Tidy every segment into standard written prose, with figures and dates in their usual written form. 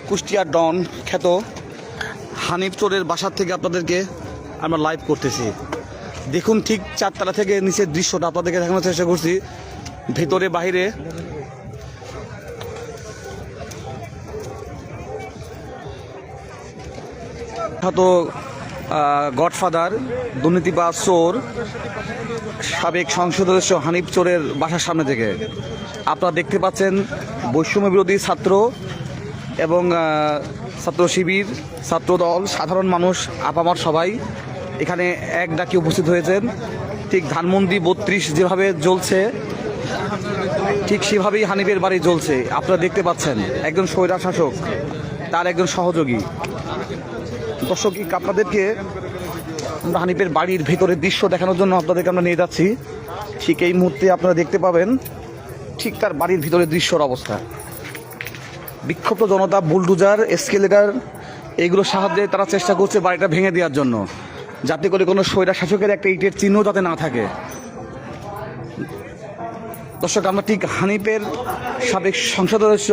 কুষ্টিয়ার ডন খ্যাত হানিফ চোরের বাসার থেকে আপনাদেরকে আমরা লাইভ করতেছি। দেখুন ঠিক চারতলা থেকে নিচের দৃশ্যটা আপনাদেরকে দেখানোর চেষ্টা করছি। ভেতরে বাইরে খ্যাত গডফাদার, দুর্নীতিবাজ চোর, সাবেক সংসদ সদস্য হানিফ চোরের বাসার সামনে থেকে আপনারা দেখতে পাচ্ছেন বৈষম্য বিরোধী ছাত্র এবং ছাত্র শিবির, ছাত্রদল, সাধারণ মানুষ, আপামার সবাই এখানে এক ডাকে উপস্থিত হয়েছেন। ঠিক ধানমন্ডি 32 যেভাবে জ্বলছে ঠিক সেভাবেই হানিফের বাড়ি জ্বলছে। আপনারা দেখতে পাচ্ছেন একজন স্বৈরা শাসক, তার একজন সহযোগী। দর্শক, আপনাদেরকে আমরা হানিফের বাড়ির ভেতরের দৃশ্য দেখানোর জন্য আপনাদেরকে আমরা নিয়ে যাচ্ছি। ঠিক এই মুহূর্তে আপনারা দেখতে পাবেন ঠিক তার বাড়ির ভিতরের দৃশ্যর অবস্থা। বিক্ষুব্ধ জনতা বুলডোজার, এসকেলেটর এইগুলোর সাহায্যে তারা চেষ্টা করছে বাড়িটা ভেঙে দেওয়ার জন্য, যাতে করে কোনো স্বৈরা শাসকের একটা ইটের চিহ্ন যাতে না থাকে। দর্শক, আমরা ঠিক হানিফের সাবেক সংসদ সদস্য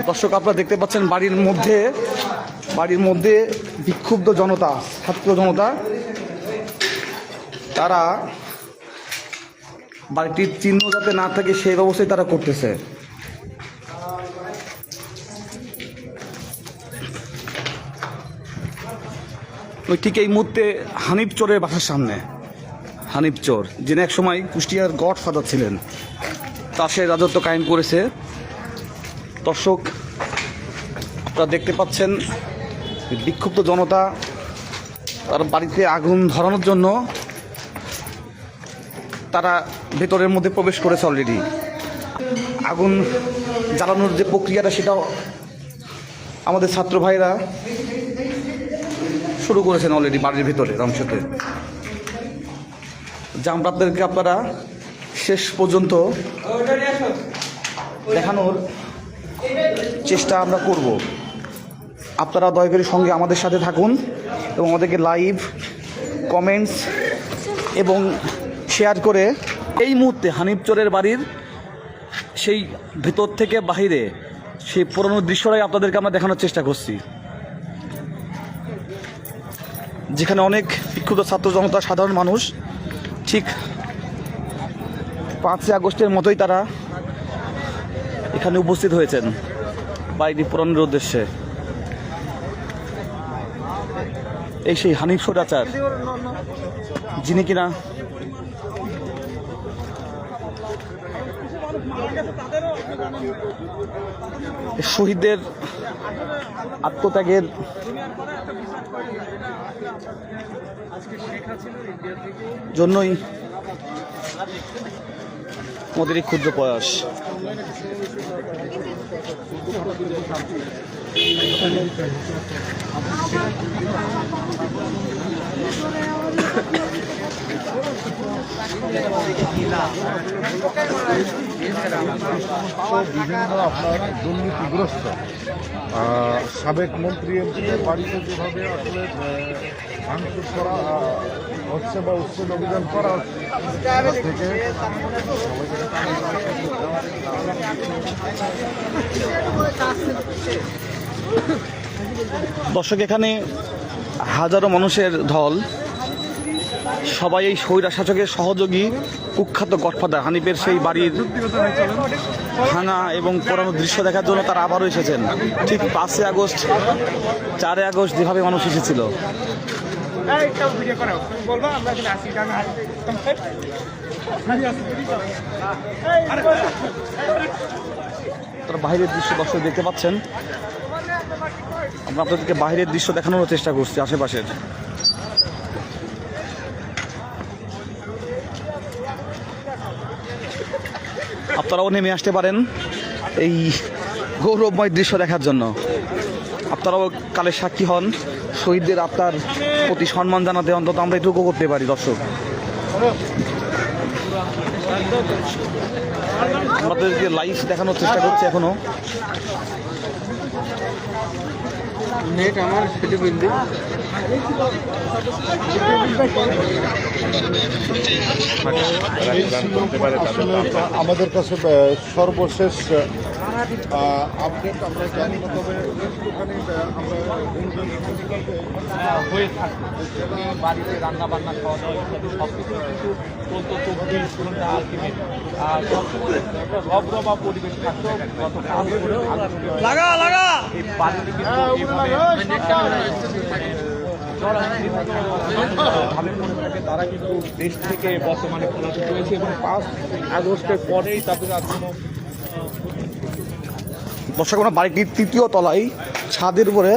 দর্শক আপনারা দেখতে পাচ্ছেন বাড়ির মধ্যে বিক্ষুব্ধ জনতা, ছাত্র জনতা, তারা বাড়িটির চিহ্ন যাতে না থাকে সেই ব্যবস্থায় তারা করতেছে। ওই ঠিক এই মুহূর্তে হানিফ চোরের বাসার সামনে, হানিফ চোর যিনি এক সময় কুষ্টিয়ার গডফাদার ছিলেন, তার সে রাজত্ব কায়েম করেছে। দর্শক, আপনারা দেখতে পাচ্ছেন বিক্ষুব্ধ জনতা তার বাড়িতে আগুন ধরানোর জন্য তারা ভেতরের মধ্যে প্রবেশ করেছে। অলরেডি আগুন জ্বালানোর যে প্রক্রিয়াটা সেটাও আমাদের ছাত্র ভাইরা শুরু করেছেন অলরেডি বাড়ির ভেতরের অংশতে। যা আপনারা শেষ পর্যন্ত দেখানোর চেষ্টা আমরা করব। আপনারা দয়া করে সঙ্গে আমাদের সাথে থাকুন এবং আমাদেরকে লাইভ, কমেন্টস এবং শেয়ার করে এই মুহূর্তে হানিফ চোরের বাড়ির সেই ভেতর থেকে বাহিরে সেই পুরনো দৃশ্যটাই আপনাদেরকে আমরা দেখানোর চেষ্টা করছি, যেখানে অনেক বিক্ষুব্ধ ছাত্র জনতা, সাধারণ মানুষ ঠিক 5 আগস্টের মতোই তারা এখানে উপস্থিত হয়েছেন বাড়িটি পূরণের উদ্দেশ্যে। এই সেই হানিফ স্বৈরাচার, যিনি কিনা শহীদদের আত্মত্যাগের জন্যই আমাদের এই ক্ষুদ্র প্রয়াস। বিভিন্ন আপনার দুর্নীতিগ্রস্ত সাবেক মন্ত্রী এমপিদের বাড়িতে যেভাবে আসলে ভাঙচুর করা হচ্ছে বা উচ্ছেদ অভিযান করা হচ্ছে থেকে দর্শক, এখানে হাজারো মানুষের ঢল, সবাই এই স্বৈরা শাসকের সহযোগী, কুখ্যাত গডফাদার হানিফের সেই বাড়ির ভাঙা এবং পুরানো দৃশ্য দেখার জন্য তারা আবারও এসেছেন। ঠিক 5 আগস্ট, 4 আগস্ট যেভাবে মানুষ এসেছিল। তারা বাইরের দৃশ্য দর্শক দেখতে পাচ্ছেন। আমরা আপনাদেরকে বাইরের দৃশ্য দেখানোর চেষ্টা করছি আশেপাশের। আপনারাও নেমে আসতে পারেন এই গৌরবময় দৃশ্য দেখার জন্য। আপনারাও কালের সাক্ষী হন, শহীদদের আত্মার প্রতি সম্মান জানাতে অন্তত আমরা এটুকু করতে পারি। দর্শক, আমাদেরকে লাইভ দেখানোর চেষ্টা করছি এখনো। নেট আমার সেটি বিল্ডিং আমাদের কাছে সর্বশেষ আপডেট আমরা জানি না, তবে একটুখানি আমরা হয়ে থাকে বাড়িতে রান্না বান্না খাওয়া দাওয়া ইত্যাদি সব কিছু কিন্তু চলতো 24 ঘন্টা আলটিমেট। আর সবসময় এখানে একটা রবরবা পরিবেশ থাকতো। গতকাল এই বাড়িতে কিন্তু ভাবে মনে থাকে তারা কিন্তু দেশ থেকে বর্তমানে পলাতক রয়েছে এবং 5 আগস্টের পরেই তাদের আর কোনো দর্শক, আমরা বাড়িটির 3য় তলায় ছাদের উপরে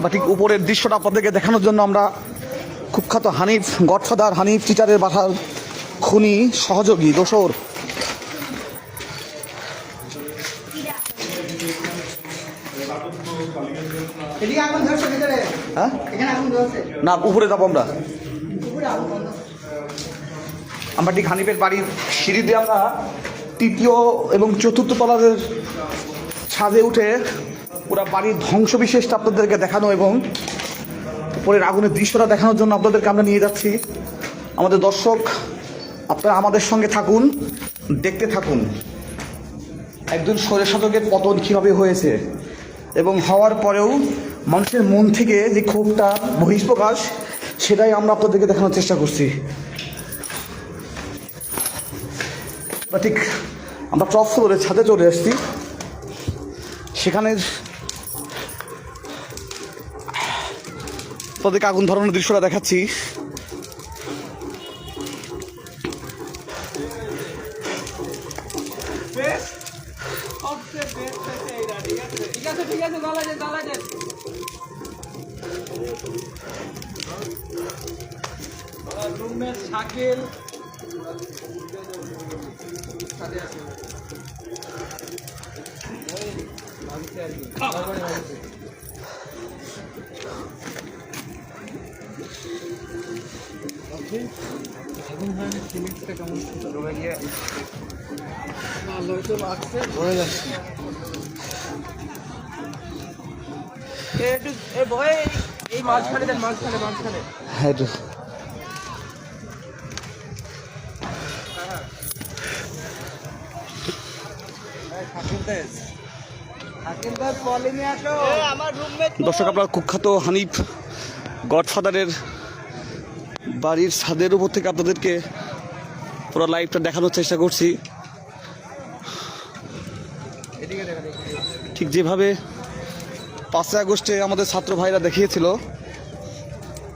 বা ঠিক উপরের দৃশ্যটা আপনাদেরকে দেখানোর জন্য আমরা কুখ্যাত হানিফ গডফাদার হানিফ টিচারের বাসার খুনি সহযোগী দোসর হ্যাঁ না উপরে যাবো আমরা ঠিক হানিফের বাড়ির সিঁড়ি দিয়ে আমরা 3য় এবং 4র্থ তলার ছাদে উঠে পুরা বাড়ির ধ্বংসবিশেষটা আপনাদেরকে দেখানো এবং উপরের আগুনের দৃশ্যটা দেখানোর জন্য আপনাদেরকে আমরা নিয়ে যাচ্ছি। আমাদের দর্শক, আপনারা আমাদের সঙ্গে থাকুন, দেখতে থাকুন একজন স্বৈরশাসকের পতন কীভাবে হয়েছে এবং হওয়ার পরেও মানুষের মন থেকে যে ক্ষোভটা বহিঃপ্রকাশ, সেটাই আমরা আপনাদেরকে দেখানোর চেষ্টা করছি। ঠিক আমরা টপ ফ্লোরে ছাদে চলে এসেছি, সেখানে তাদেরকে আগুন ধরানোর দৃশ্যটা দেখাচ্ছি। শাকিল এই মাঝখানে দেন, মাঝখানে হ্যাঁ দর্শক, আপনার কুখ্যাত হানিফ গডফাদারের বাড়ির ছাদের উপর থেকে আপনাদেরকে পুরো লাইভটা দেখানোর চেষ্টা করছি। ঠিক যেভাবে 5 আগস্টে আমাদের ছাত্র ভাইরা দেখিয়েছিল,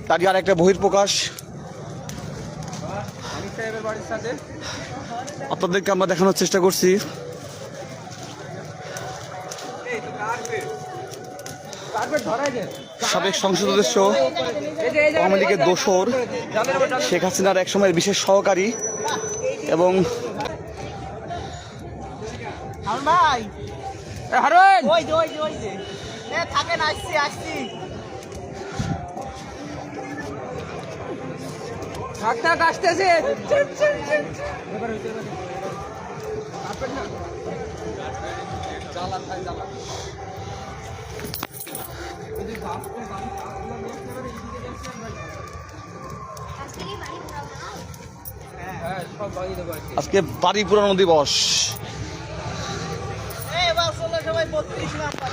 তারই আর একটা বহিঃপ্রকাশ আপনাদেরকে আমরা দেখানোর চেষ্টা করছি। সাবেক সংসদ সদস্য, আওয়ামী লীগের দোসর, শেখ হাসিনার একসময়ের বিশেষ সহকারী এবং আজকে বাড়ি পুরানো দিবস। সবাই 32 নাম্বার